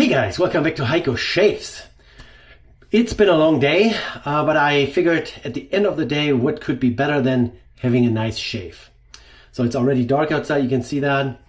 guys, welcome back to Heiko Shaves. It's been a long day, but I figured at the end of the day, what could be better than having a nice shave? So it's already dark outside, you can see that.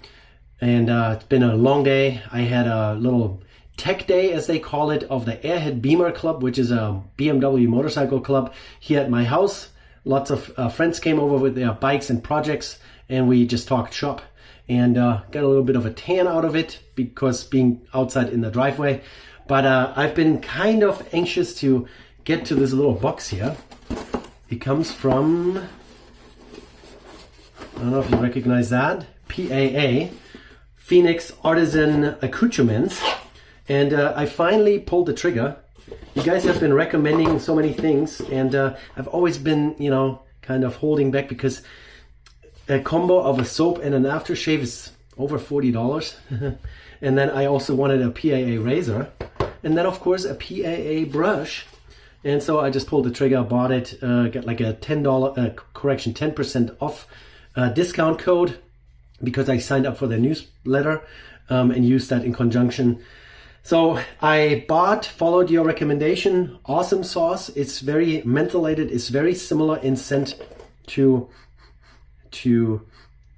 And it's been a long day. I had a little tech day, as they call it, of the Airhead Beamer Club, which is a BMW motorcycle club here at my house. Lots of friends came over with their bikes and projects, and we just talked shop and got a little bit of a tan out of it because being outside in the driveway. But I've been kind of anxious to get to this little box here. It comes from, I don't know if you recognize that, PAA, Phoenix Artisan Accoutrements. And I finally pulled the trigger. You guys have been recommending so many things, and I've always been, kind of holding back because a combo of a soap and an aftershave is over $40. And then I also wanted a PAA razor, and then of course a PAA brush. And so I just pulled the trigger, bought it, got like a $10 off discount code because I signed up for their newsletter and used that in conjunction. So I followed your recommendation, awesome sauce. It's very mentholated. It's very similar in scent to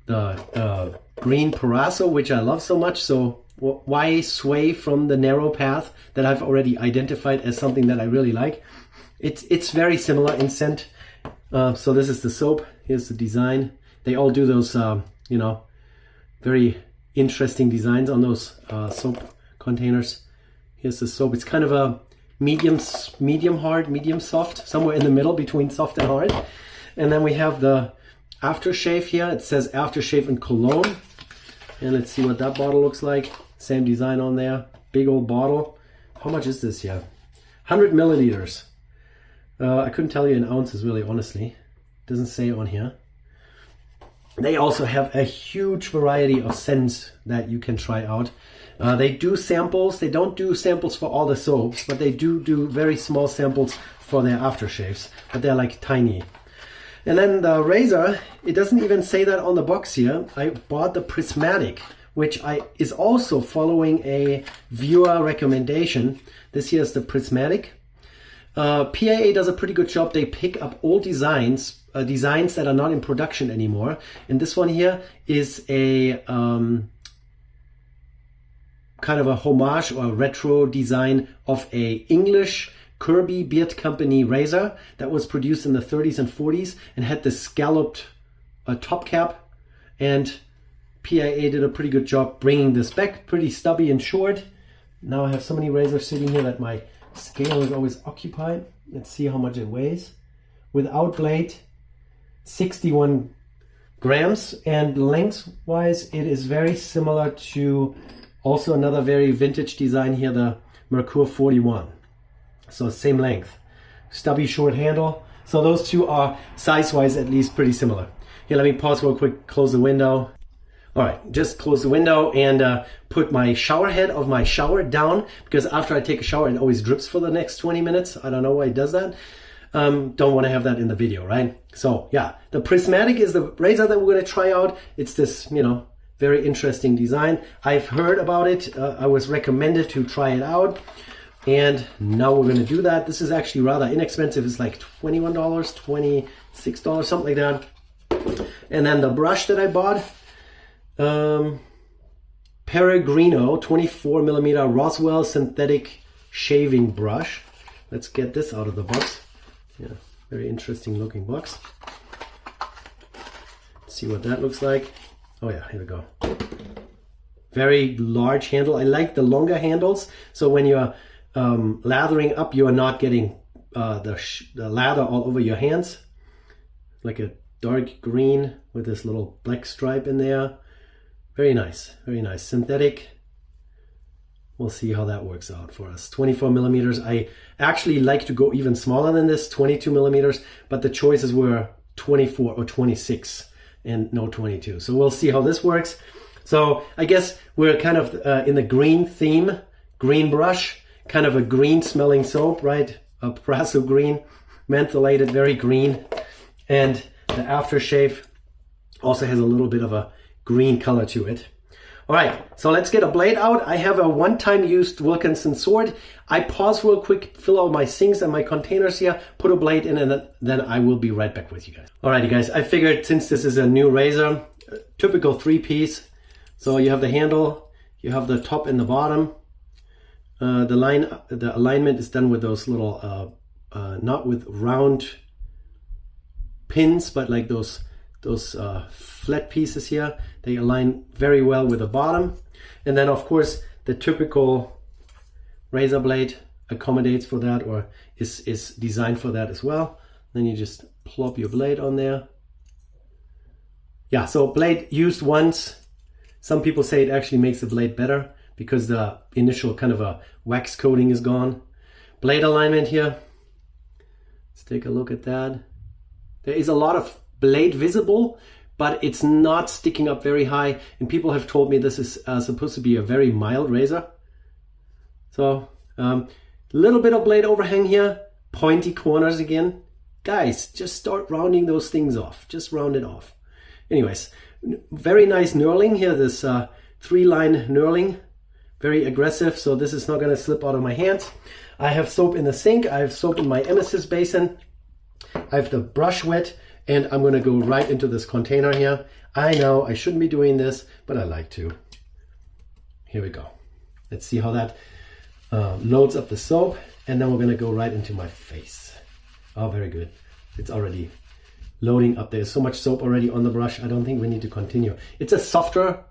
the green Paraso, which I love so much. So why sway from the narrow path that I've already identified as something that I really like? It's very similar in scent. So this is the soap. Here's the design. They all do those, very interesting designs on those soap containers. Here's the soap. It's kind of a medium hard, medium soft, somewhere in the middle between soft and hard. And then we have the aftershave here. It says aftershave and cologne. And let's see what that bottle looks like. Same design on there. Big old bottle. How much is this here? 100 milliliters. I couldn't tell you in ounces, really, honestly. Doesn't say on here. They also have a huge variety of scents that you can try out. They do samples. They don't do samples for all the soaps, but they do very small samples for their aftershaves. But they're like tiny. And then the razor, it doesn't even say that on the box here. I bought the Prismatic, which is also following a viewer recommendation. This here is the Prismatic. PAA does a pretty good job. They pick up old designs that are not in production anymore. And this one here is a kind of a homage or a retro design of a English Kerby Beard Company razor that was produced in the 30s and 40s and had this scalloped top cap. And PAA did a pretty good job bringing this back, pretty stubby and short. Now I have so many razors sitting here that my scale is always occupied. Let's see how much it weighs. Without blade, 61 grams, and lengthwise it is very similar to also another very vintage design here, the Mercure 41. So same length, stubby short handle. So those two are size-wise at least pretty similar. Here, let me pause real quick, close the window. All right, just close the window and put my shower head of my shower down, because after I take a shower, it always drips for the next 20 minutes. I don't know why it does that. Don't want to have that in the video, right? So yeah, the Prismatic is the razor that we're going to try out. It's this, very interesting design. I've heard about it. I was recommended to try it out. And now we're going to do that. This is actually rather inexpensive. It's like $21, $26, something like that. And then the brush that I bought, Peregrino 24 millimeter Roswell synthetic shaving brush. Let's get this out of the box. Yeah, very interesting looking box. Let's see what that looks like. Oh yeah, here we go. Very large handle. I like the longer handles, so when you're lathering up, you are not getting the lather all over your hands. Like a dark green with this little black stripe in there. Very nice, very nice. Synthetic. We'll see how that works out for us. 24 millimeters. I actually like to go even smaller than this, 22 millimeters, but the choices were 24 or 26 and no 22. So we'll see how this works. So I guess we're kind of in the green theme, green brush, kind of a green smelling soap, right? A Paraso green, mentholated, very green. And the aftershave also has a little bit of a green color to it. All right, so let's get a blade out. I have a one-time used Wilkinson sword. I pause real quick, fill out my sinks and my containers here, put a blade in, and then I will be right back with you guys. All right, you guys, I figured since this is a new razor, typical 3-piece, so you have the handle, you have the top and the bottom. The alignment is done with those little, not with round pins, but like those flat pieces here. They align very well with the bottom. And then of course the typical razor blade accommodates for that, or is designed for that as well. Then you just plop your blade on there. Yeah, so blade used once. Some people say it actually makes the blade better because the initial kind of a wax coating is gone. Blade alignment here. Let's take a look at that. There is a lot of blade visible, but it's not sticking up very high, and people have told me this is supposed to be a very mild razor. So little bit of blade overhang here, pointy corners again. Guys, just start rounding those things off, just round it off. Anyways, very nice knurling here, this 3-line knurling, very aggressive, so this is not going to slip out of my hands. I have soap in the sink, I have soap in my emesis basin, I have the brush wet, and I'm going to go right into this container here. I know I shouldn't be doing this, but I like to. Here we go. Let's see how that loads up the soap, and then we're going to go right into my face. Oh, very good. It's already loading up. There's so much soap already on the brush. I don't think we need to continue. It's a softer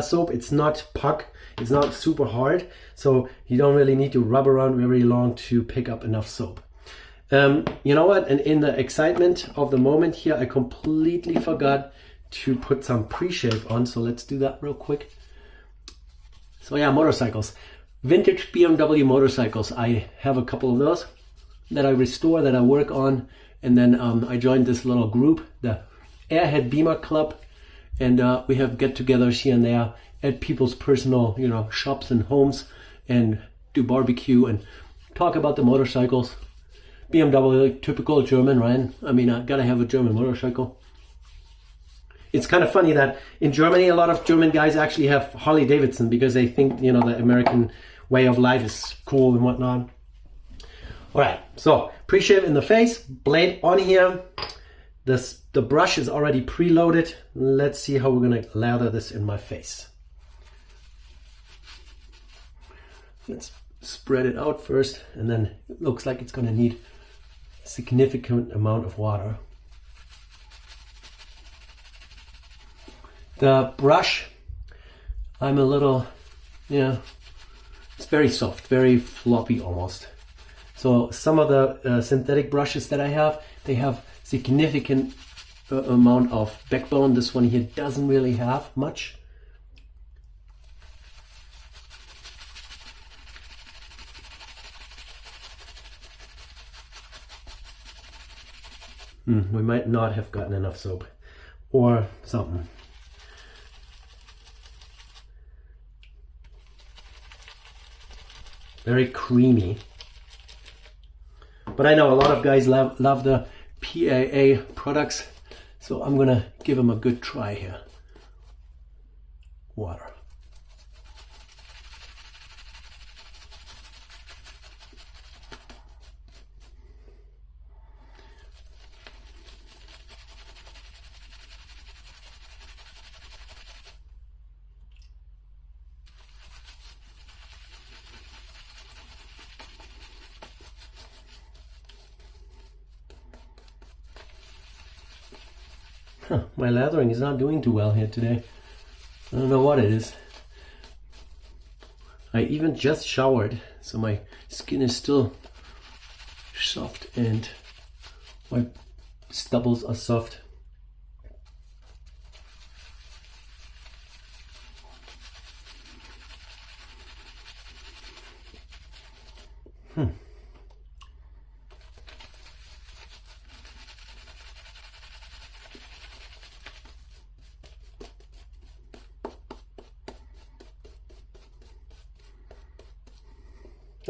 soap. It's not puck. It's not super hard, so you don't really need to rub around very long to pick up enough soap. You know what, and in the excitement of the moment here, I completely forgot to put some pre-shave on, so let's do that real quick. So yeah, motorcycles, vintage BMW motorcycles. I have a couple of those that I restore, that I work on, and then I joined this little group, the Airhead Beamer Club, and we have get-togethers here and there at people's personal, shops and homes, and do barbecue and talk about the motorcycles. BMW, typical German, right? I mean, I gotta have a German motorcycle. It's kind of funny that in Germany, a lot of German guys actually have Harley Davidson because they think, the American way of life is cool and whatnot. All right, so pre-shave in the face, blade on here. The brush is already preloaded. Let's see how we're gonna lather this in my face. Let's spread it out first, and then it looks like it's gonna need a significant amount of water. The brush, I'm a little, it's very soft, very floppy almost. So some of the synthetic brushes that I have, they have significant amount of backbone. This one here doesn't really have much. We might not have gotten enough soap or something. Very creamy. But I know a lot of guys love the PAA products, so I'm gonna give them a good try here. Water. My lathering is not doing too well here today. I don't know what it is. I even just showered, so my skin is still soft and my stubbles are soft.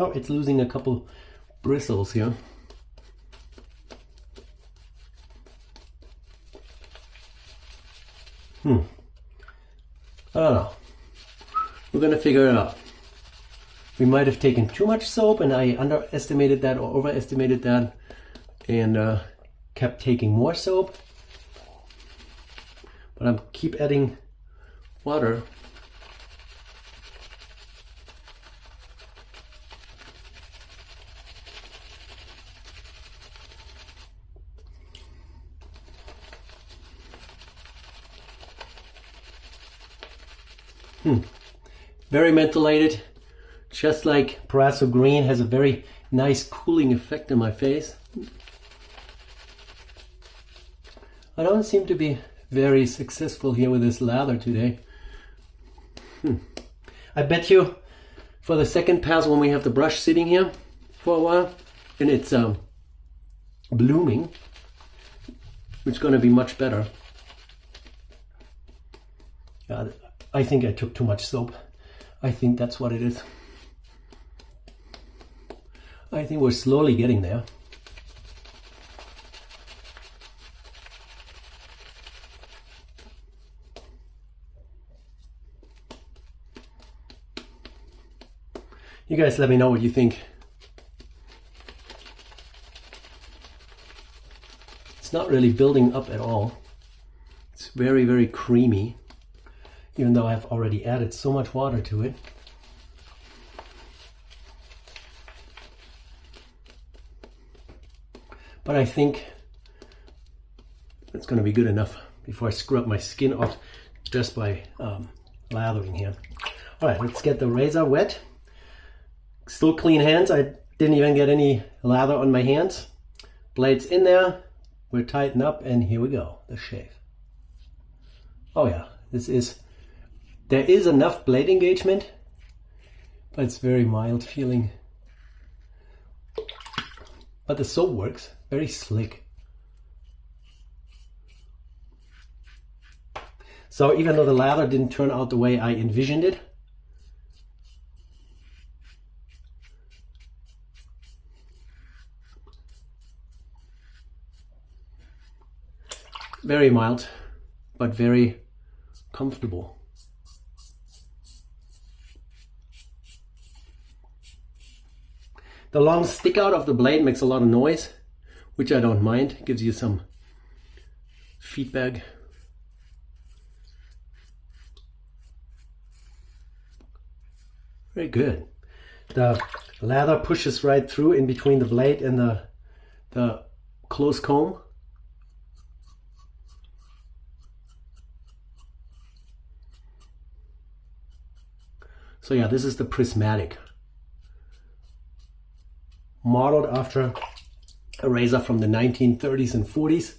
Oh, it's losing a couple bristles here. I don't know. we're gonna figure it out. We might have taken too much soap and I underestimated that or overestimated that and kept taking more soap. But I'm keep adding water. Very mentholated, just like Proraso Green has a very nice cooling effect on my face. I don't seem to be very successful here with this lather today. I bet you for the second pass when we have the brush sitting here for a while and it's blooming, it's going to be much better. I think I took too much soap. I think that's what it is. I think we're slowly getting there. You guys let me know what you think. It's not really building up at all. It's very, very creamy, even though I've already added so much water to it. But I think that's going to be good enough before I scrub my skin off just by lathering here. All right, let's get the razor wet. Still clean hands. I didn't even get any lather on my hands. Blade's in there. We're tightened up and here we go, the shave. Oh yeah, there is enough blade engagement, but it's very mild feeling. But the soap works, very slick. So even though the lather didn't turn out the way I envisioned it, very mild, but very comfortable. The long stick out of the blade makes a lot of noise, which I don't mind. It gives you some feedback. Very good. The lather pushes right through in between the blade and the close comb. So yeah, this is the Prismatic, modeled after a razor from the 1930s and 40s.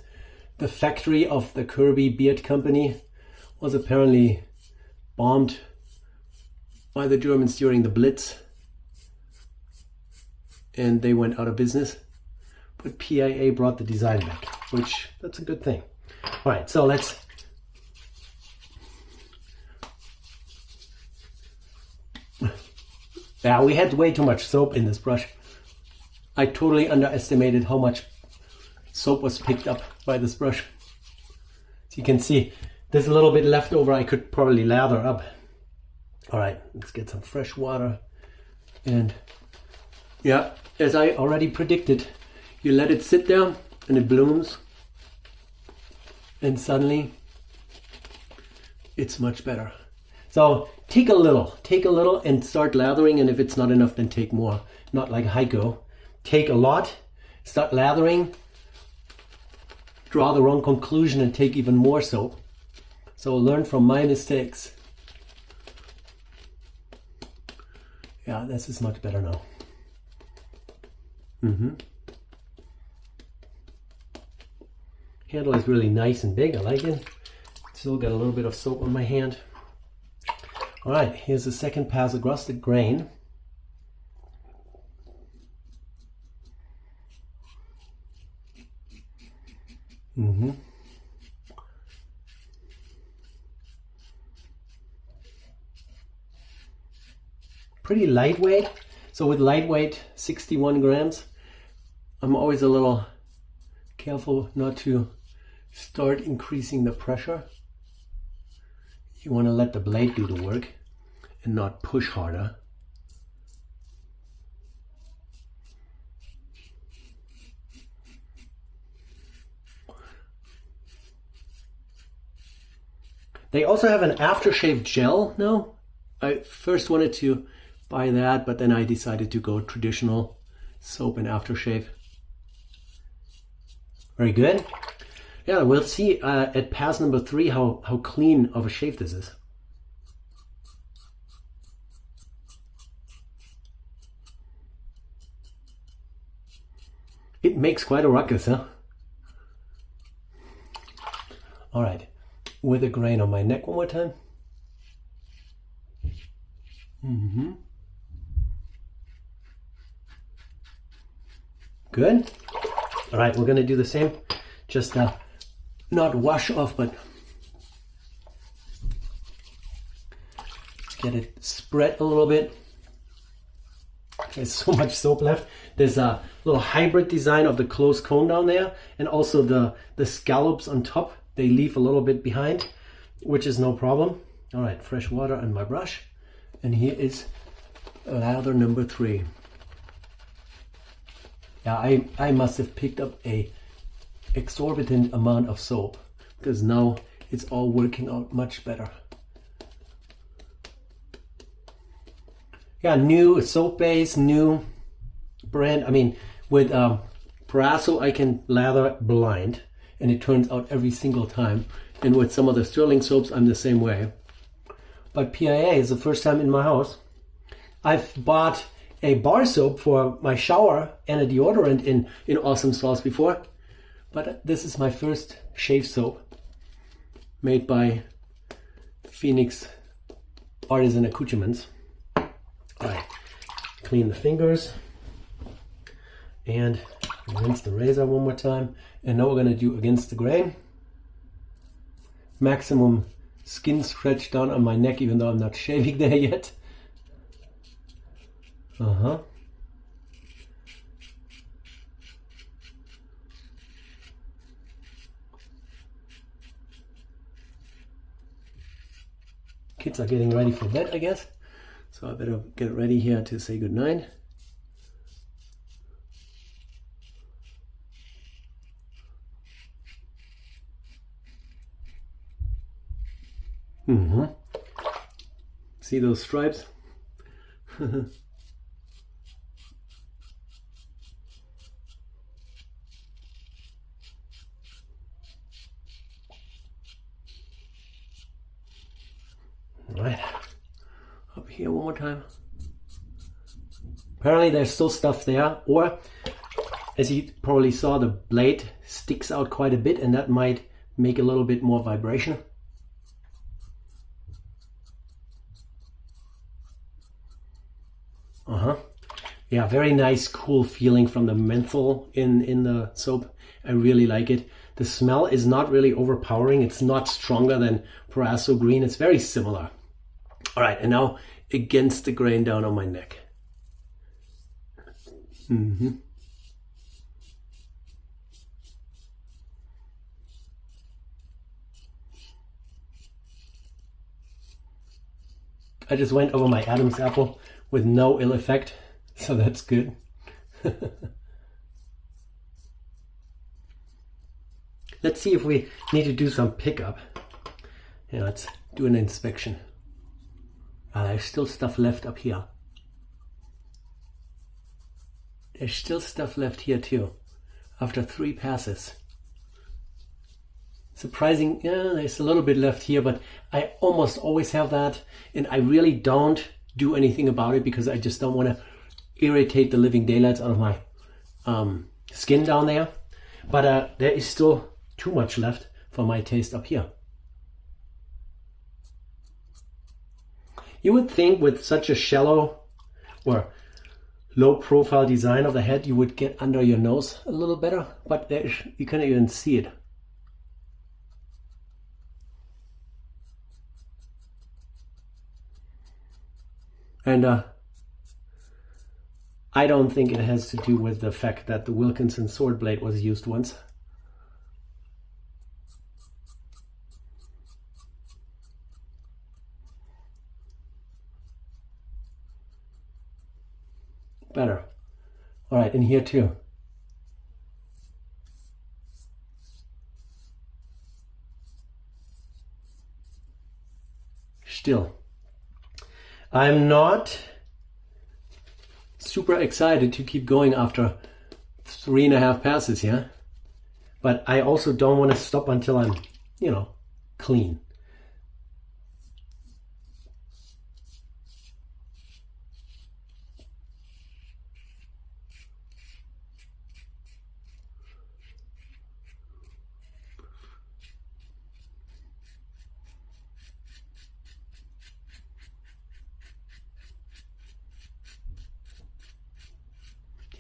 The factory of the Kerby Beard Company was apparently bombed by the Germans during the Blitz and they went out of business. But PAA brought the design back, which that's a good thing. All right, so let's yeah, we had way too much soap in this brush. I totally underestimated how much soap was picked up by this brush. So you can see there's a little bit left over. I could probably lather up. All right, let's get some fresh water. And yeah, as I already predicted, you let it sit there and it blooms. And suddenly it's much better. So take a little and start lathering, and if it's not enough, then take more. Not like Heiko. Take a lot, start lathering, draw the wrong conclusion and take even more soap. So learn from my mistakes. Yeah, this is much better now. Handle is really nice and big, I like it. Still got a little bit of soap on my hand. All right, here's the second pass across the grain. Pretty lightweight. So with lightweight, 61 grams, I'm always a little careful not to start increasing the pressure. You want to let the blade do the work. and not push harder. They also have an aftershave gel now. I first wanted to buy that, but then I decided to go traditional soap and aftershave. Very good. Yeah, we'll see at pass number 3 how clean of a shave this is. It makes quite a ruckus, huh? All right. With a grain on my neck one more time. Good. All right, we're going to do the same. Just not wash off, but get it spread a little bit. There's so much soap left. There's a little hybrid design of the closed cone down there, and also the scallops on top. They leave a little bit behind, which is no problem. All right, fresh water on my brush. And here is lather number 3. Yeah, I must have picked up a exorbitant amount of soap, because now it's all working out much better. Yeah, new soap base, new brand. I mean, with Proraso I can lather blind, and it turns out every single time. And with some of the Sterling soaps, I'm the same way. But PAA is the first time in my house. I've bought a bar soap for my shower and a deodorant in awesome sauce before. But this is my first shave soap made by Phoenix Artisan Accoutrements. All right, clean the fingers and rinse the razor one more time. And now we're going to do against the grain. Maximum skin stretch down on my neck, even though I'm not shaving there yet. Kids are getting ready for bed, I guess. So I better get ready here to say goodnight. See those stripes? Right, up here one more time. Apparently there's still stuff there, or as you probably saw, the blade sticks out quite a bit, and that might make a little bit more vibration. Yeah, very nice, cool feeling from the menthol in the soap. I really like it. The smell is not really overpowering. It's not stronger than Proraso Green. It's very similar. All right, and now against the grain down on my neck. I just went over my Adam's apple with no ill effect, so that's good. Let's see if we need to do some pickup. Yeah, let's do an inspection. There's still stuff left up here. There's still stuff left here too, after 3 passes. Surprising, yeah, there's a little bit left here, but I almost always have that, and I really don't do anything about it because I just don't want to irritate the living daylights out of my skin down there. But there is still too much left for my taste up here. You would think with such a shallow or low profile design of the head, you would get under your nose a little better, but you can't even see it. And I don't think it has to do with the fact that the Wilkinson sword blade was used once. better. All right, in here too. Still, I'm not super excited to keep going after 3.5 passes here, but I also don't want to stop until I'm, you know, clean.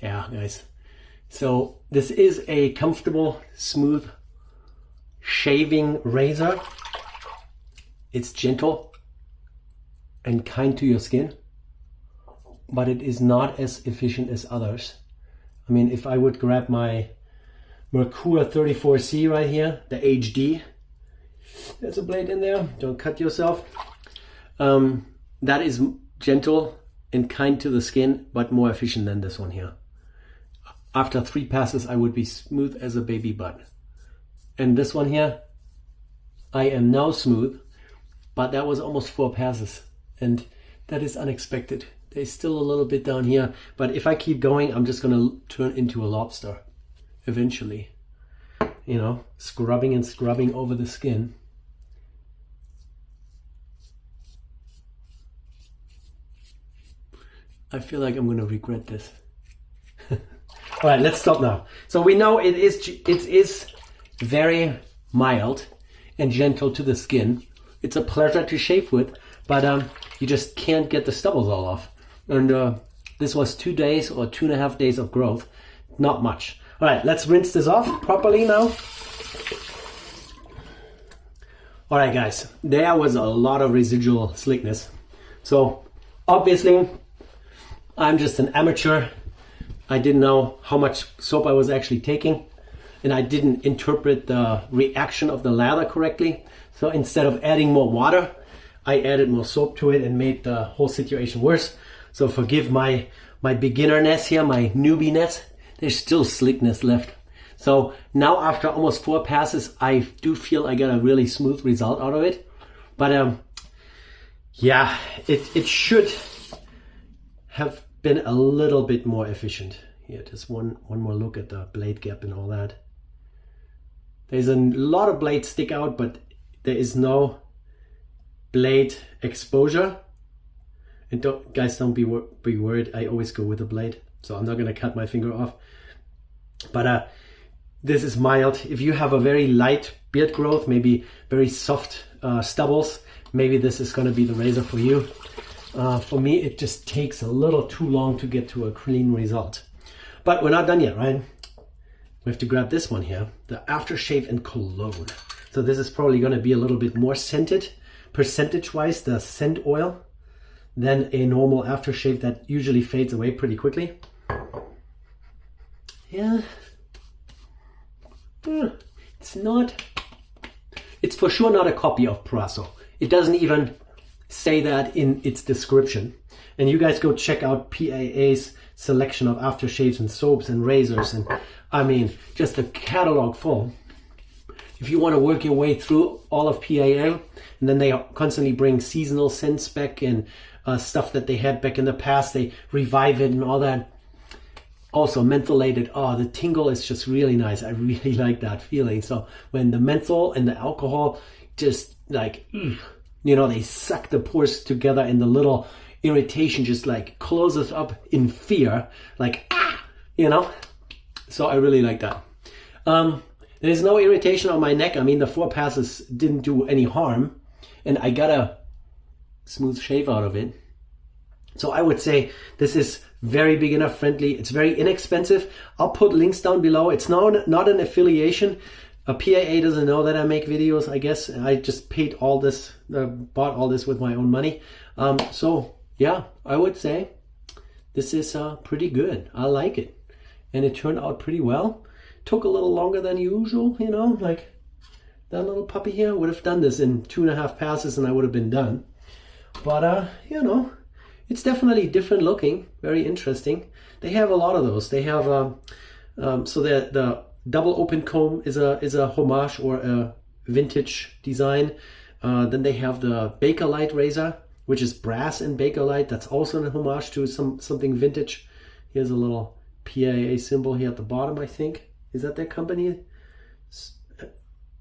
Yeah, guys. So this is a comfortable, smooth shaving razor. It's gentle and kind to your skin, but it is not as efficient as others. I mean, if I would grab my Mercure 34C right here, the HD, there's a blade in there, don't cut yourself. That is gentle and kind to the skin, but more efficient than this one here. After 3 passes, I would be smooth as a baby butt. And this one here, I am now smooth, but that was almost 4 passes. And that is unexpected. There's still a little bit down here, but if I keep going, I'm just gonna turn into a lobster eventually. You know, scrubbing and scrubbing over the skin. I feel like I'm gonna regret this. All right, let's stop now. So we know it is very mild and gentle to the skin. It's a pleasure to shave with, but you just can't get the stubbles all off. And this was 2 days or 2.5 days of growth. Not much. All right, let's rinse this off properly now. All right, guys, there was a lot of residual slickness. So obviously, I'm just an amateur. I didn't know how much soap I was actually taking, and I didn't interpret the reaction of the lather correctly. So instead of adding more water, I added more soap to it and made the whole situation worse. So forgive my beginnerness here, my newbiness. There's still slickness left. So now after almost 4 passes, I do feel I got a really smooth result out of it. But yeah, it should have been a little bit more efficient. Here, just one more look at the blade gap and all that. There's a lot of blades stick out, but there is no blade exposure. And guys, don't be worried. I always go with a blade, so I'm not gonna cut my finger off. But this is mild. If you have a very light beard growth, maybe very soft stubbles, maybe this is gonna be the razor for you. For me, it just takes a little too long to get to a clean result. But we're not done yet, right? We have to grab this one here, the Aftershave and Cologne. So this is probably going to be a little bit more scented, percentage-wise, the scent oil, than a normal aftershave that usually fades away pretty quickly. Yeah. It's for sure not a copy of Proraso. It doesn't even say that in its description. And you guys go check out PAA's selection of aftershaves and soaps and razors, and I mean, just a catalog full. If you want to work your way through all of PAA, and then they constantly bring seasonal scents back and stuff that they had back in the past, they revive it and all that. Also mentholated, oh, the tingle is just really nice. I really like that feeling. So when the menthol and the alcohol just like, you know, they suck the pores together and the little irritation just like closes up in fear, like, you know? So I really like that. There's no irritation on my neck. I mean, the 4 passes didn't do any harm, and I got a smooth shave out of it. So I would say this is very beginner friendly. It's very inexpensive. I'll put links down below. It's not an affiliation. A PAA doesn't know that I make videos, I guess. I just paid all this, bought all this with my own money. So yeah, I would say this is pretty good. I like it. And it turned out pretty well. Took a little longer than usual, you know, like that little puppy here would have done this in 2.5 passes and I would have been done. But, you know, it's definitely different looking, very interesting. They have a lot of those. They have so the double open comb is a homage or a vintage design. Then they have the Bakelite razor, which is brass and Bakelite. That's also an homage to something vintage. Here's a little PAA symbol here at the bottom, I think. Is that their company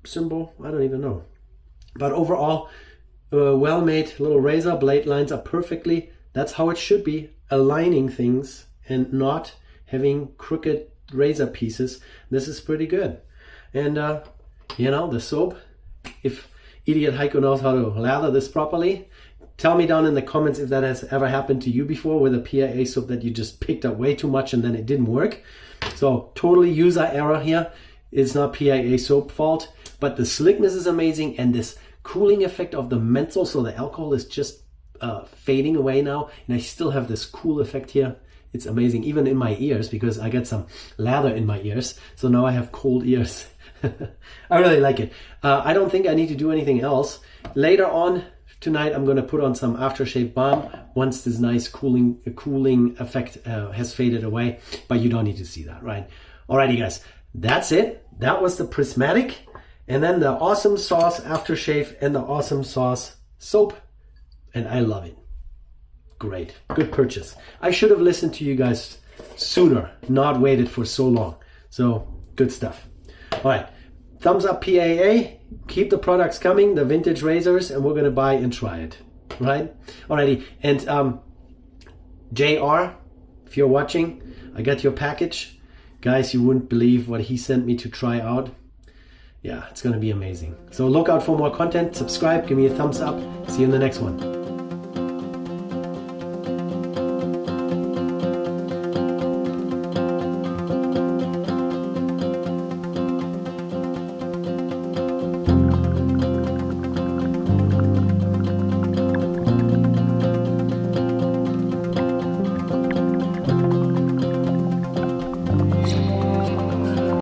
symbol? I don't even know. But overall, well-made little razor. Blade lines are perfectly. That's how it should be, aligning things and not having crooked razor pieces. This is pretty good. And you know, the soap, if Idiot Heiko knows how to lather this properly, tell me down in the comments if that has ever happened to you before with a PAA soap that you just picked up way too much and then it didn't work. So totally user error here. It's not PAA soap fault, but the slickness is amazing, and this cooling effect of the menthol, so the alcohol is just fading away now, and I still have this cool effect here. It's amazing, even in my ears, because I got some lather in my ears, so now I have cold ears. I really like it. I don't think I need to do anything else. Later on tonight, I'm going to put on some aftershave balm once this nice cooling effect has faded away, but you don't need to see that, right? Alrighty, guys, that's it. That was the Prismatic, and then the awesome sauce aftershave and the awesome sauce soap, and I love it. Great, good purchase. I should have listened to you guys sooner, not waited for so long. So good stuff. All right, thumbs up PAA. Keep the products coming, the vintage razors, and we're gonna buy and try it, right? Alrighty, and JR, if you're watching, I got your package. Guys, you wouldn't believe what he sent me to try out. Yeah, it's gonna be amazing. So look out for more content, subscribe, give me a thumbs up. See you in the next one.